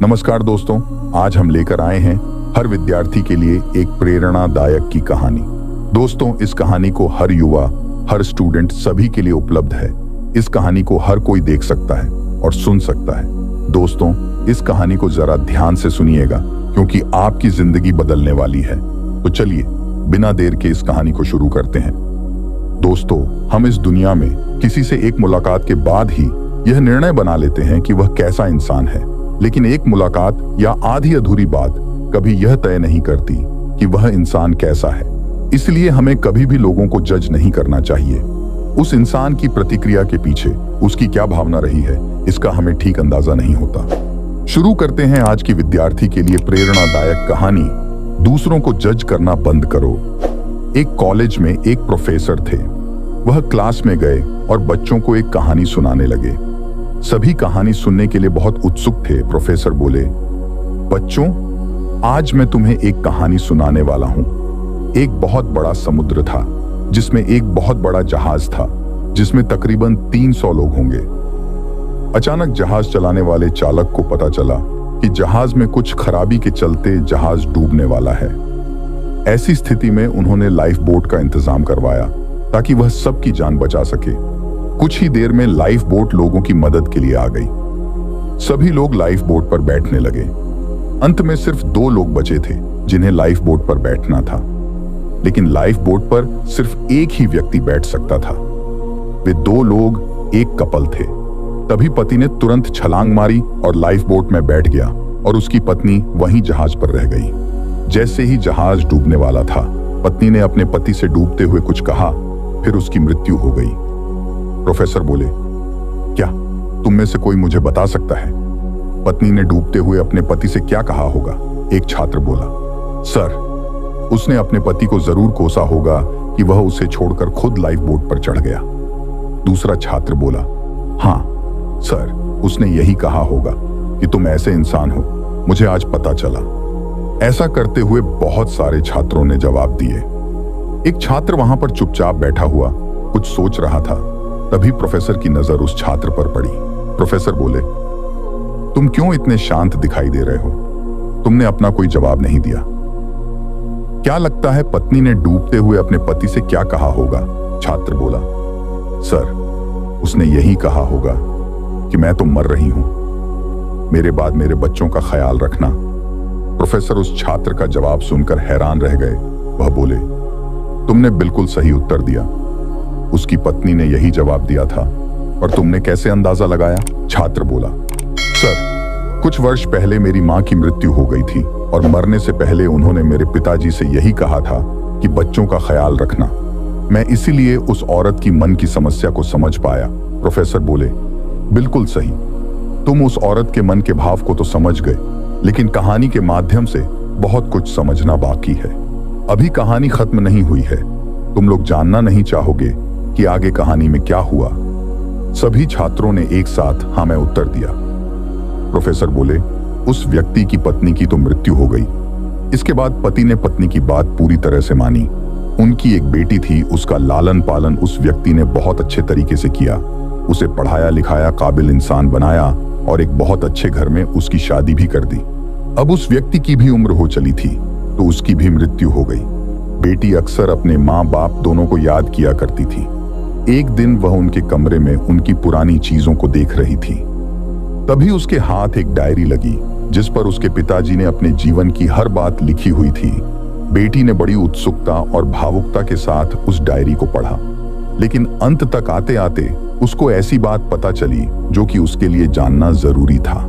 नमस्कार दोस्तों, आज हम लेकर आए हैं हर विद्यार्थी के लिए एक प्रेरणादायक की कहानी। दोस्तों, इस कहानी को हर युवा, हर स्टूडेंट, सभी के लिए उपलब्ध है। इस कहानी को हर कोई देख सकता है और सुन सकता है। दोस्तों, इस कहानी को जरा ध्यान से सुनिएगा क्योंकि आपकी जिंदगी बदलने वाली है। तो चलिए बिना देर के इस कहानी को शुरू करते हैं। दोस्तों, हम इस दुनिया में किसी से एक मुलाकात के बाद ही यह निर्णय बना लेते हैं कि वह कैसा इंसान है, लेकिन एक मुलाकात या आधी अधूरी बात कभी यह तय नहीं करती कि वह इंसान कैसा है। इसलिए हमें कभी भी लोगों को जज नहीं करना चाहिए। उस इंसान की प्रतिक्रिया के पीछे उसकी क्या भावना रही है, इसका हमें ठीक अंदाजा नहीं होता। शुरू करते हैं आज की विद्यार्थी के लिए प्रेरणादायक कहानी, दूसरों को जज करना बंद करो। एक कॉलेज में एक प्रोफेसर थे। वह क्लास में गए और बच्चों को एक कहानी सुनाने लगे। सभी कहानी सुनने के लिए बहुत उत्सुक थे। प्रोफेसर बोले, बच्चों, आज मैं तुम्हें एक कहानी सुनाने वाला हूं। एक बहुत बड़ा समुद्र था जिसमें एक बहुत बड़ा जहाज था जिसमें तकरीबन 300 लोग होंगे। अचानक जहाज चलाने वाले चालक को पता चला कि जहाज में कुछ खराबी के चलते जहाज डूबने वाला है। ऐसी स्थिति में उन्होंने लाइफ बोट का इंतजाम करवाया ताकि वह सबकी जान बचा सके। कुछ ही देर में लाइफ बोट लोगों की मदद के लिए आ गई। सभी लोग लाइफ बोट पर बैठने लगे। अंत में सिर्फ 2 लोग बचे थे जिन्हें लाइफ बोट पर बैठना था, लेकिन लाइफ बोट पर सिर्फ एक ही व्यक्ति बैठ सकता था। वे 2 लोग एक कपल थे। तभी पति ने तुरंत छलांग मारी और लाइफ बोट में बैठ गया और उसकी पत्नी वहीं जहाज पर रह गई। जैसे ही जहाज डूबने वाला था, पत्नी ने अपने पति से डूबते हुए कुछ कहा, फिर उसकी मृत्यु हो गई। प्रोफेसर बोले, क्या तुम में से कोई मुझे बता सकता है पत्नी ने डूबते हुए अपने पति से क्या कहा होगा? एक छात्र बोला, सर, उसने अपने पति को जरूर कोसा होगा कि वह उसे छोड़कर खुद लाइफ बोट पर चढ़ गया। दूसरा छात्र बोला, हाँ सर, उसने यही कहा होगा कि तुम ऐसे इंसान हो, मुझे आज पता चला। ऐसा करते हुए बहुत सारे छात्रों ने जवाब दिए। एक छात्र वहां पर चुपचाप बैठा हुआ कुछ सोच रहा था। तभी प्रोफेसर की नजर उस छात्र पर पड़ी। प्रोफेसर बोले, तुम क्यों इतने शांत दिखाई दे रहे हो? तुमने अपना कोई जवाब नहीं दिया। क्या लगता है पत्नी ने डूबते हुए अपने पति से क्या कहा होगा? छात्र बोला, सर, उसने यही कहा होगा कि मैं तो मर रही हूं, मेरे बाद मेरे बच्चों का ख्याल रखना। प्रोफेसर उस छात्र का जवाब सुनकर हैरान रह गए। वह बोले, तुमने बिल्कुल सही उत्तर दिया। उसकी पत्नी ने यही जवाब दिया था। और तुमने कैसे अंदाजा लगाया? छात्र बोला, सर, कुछ वर्ष पहले मेरी मां की मृत्यु हो गई थी और मरने से पहले उन्होंने मेरे पिताजी से यही कहा था कि बच्चों का ख्याल रखना। मैं इसीलिए उस औरत की मन की समस्या को समझ पाया। प्रोफेसर बोले, बिल्कुल सही। तुम उस औरत के मन के भाव को तो समझ गए, लेकिन कहानी के माध्यम से बहुत कुछ समझना बाकी है। अभी कहानी खत्म नहीं हुई है। तुम लोग जानना नहीं चाहोगे कि आगे कहानी में क्या हुआ? सभी छात्रों ने एक साथ हाँ में उत्तर दिया। प्रोफेसर बोले, उस व्यक्ति की पत्नी की तो मृत्यु हो गई। इसके बाद पति ने पत्नी की बात पूरी तरह से मानी। उनकी एक बेटी थी, उसका लालन पालन उस व्यक्ति ने बहुत अच्छे तरीके से किया। उसे पढ़ाया लिखाया, काबिल इंसान बनाया और एक बहुत अच्छे घर में उसकी शादी भी कर दी। अब उस व्यक्ति की भी उम्र हो चली थी तो उसकी भी मृत्यु हो गई। बेटी अक्सर अपने माँ बाप दोनों को याद किया करती थी। एक दिन वह उनके कमरे में उनकी पुरानी चीजों को देख रही थी। तभी उसके हाथ एक डायरी लगी जिस पर उसके पिताजी ने अपने जीवन की हर बात लिखी हुई थी। बेटी ने बड़ी उत्सुकता और भावुकता के साथ उस डायरी को पढ़ा, लेकिन अंत तक आते आते उसको ऐसी बात पता चली जो कि उसके लिए जानना जरूरी था।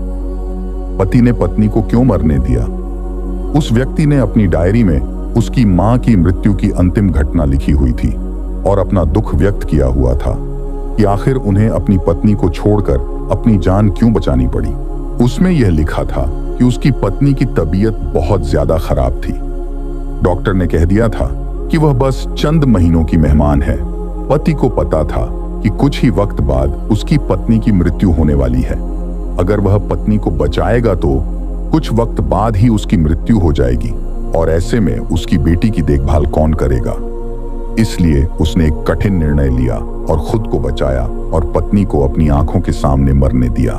पति ने पत्नी को क्यों मरने दिया? उस व्यक्ति ने अपनी डायरी में उसकी मां की मृत्यु की अंतिम घटना लिखी हुई थी और अपना दुख व्यक्त किया हुआ था कि आखिर उन्हें अपनी पत्नी को छोड़कर अपनी जान क्यों बचानी पड़ी। उसमें यह लिखा था कि उसकी पत्नी की तबीयत बहुत ज्यादा खराब थी। डॉक्टर ने कह दिया था कि वह बस चंद महीनों की मेहमान है। पति को पता था कि कुछ ही वक्त बाद उसकी पत्नी की मृत्यु होने वाली है। अगर वह पत्नी को बचाएगा तो कुछ वक्त बाद ही उसकी मृत्यु हो जाएगी और ऐसे में उसकी बेटी की देखभाल कौन करेगा? इसलिए उसने एक कठिन निर्णय लिया और खुद को बचाया और पत्नी को अपनी आंखों के सामने मरने दिया।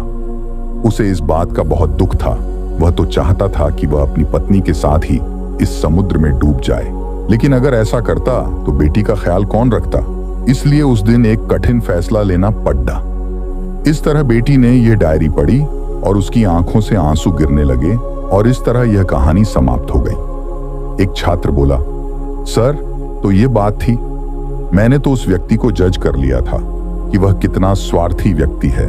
उसे इस बात का बहुत दुख था वह तो चाहता था कि वह अपनी पत्नी के साथ ही इस समुद्र में डूब जाए, लेकिन अगर ऐसा करता तो बेटी का ख्याल कौन रखता। इसलिए उस दिन एक कठिन फैसला लेना पड़ा। इस तरह बेटी ने यह डायरी पढ़ी और उसकी आंखों से आंसू गिरने लगे और इस तरह यह कहानी समाप्त हो गई। एक छात्र बोला, सर, तो ये बात थी। मैंने तो उस व्यक्ति को जज कर लिया था कि वह कितना स्वार्थी व्यक्ति है,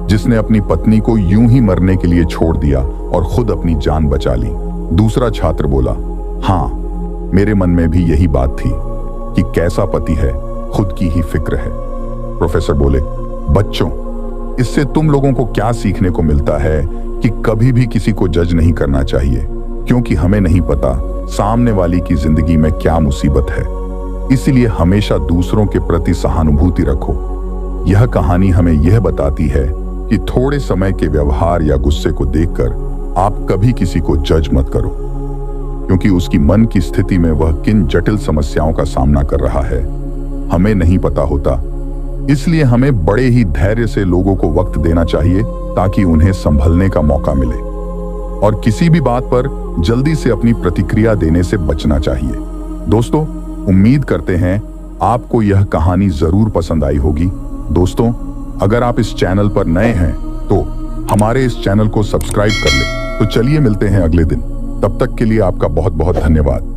जिसने अपनी पत्नी को यूं ही मरने के लिए छोड़ दिया और खुद अपनी जान बचा ली। दूसरा छात्र बोला, हाँ, मेरे मन में भी यही बात थी कि कैसा पति है, खुद की ही फिक्र है। प्रोफेसर बोले, बच्चों, इससे तुम लोगों को क्या सीखने को मिलता है कि कभी भी किसी को जज नहीं करना चाहिए, क्योंकि हमें नहीं पता सामने वाली की जिंदगी में क्या मुसीबत है। इसलिए हमेशा दूसरों के प्रति सहानुभूति रखो। यह कहानी हमें यह बताती है कि थोड़े समय के व्यवहार या गुस्से को देखकर आप कभी किसी को जज मत करो, क्योंकि उसकी मन की स्थिति में वह किन जटिल समस्याओं का सामना कर रहा है हमें नहीं पता होता। इसलिए हमें बड़े ही धैर्य से लोगों को वक्त देना चाहिए ताकि उन्हें संभलने का मौका मिले, और किसी भी बात पर जल्दी से अपनी प्रतिक्रिया देने से बचना चाहिए। दोस्तों, उम्मीद करते हैं आपको यह कहानी जरूर पसंद आई होगी। दोस्तों, अगर आप इस चैनल पर नए हैं तो हमारे इस चैनल को सब्सक्राइब कर लें। तो चलिए मिलते हैं अगले दिन। तब तक के लिए आपका बहुत बहुत धन्यवाद।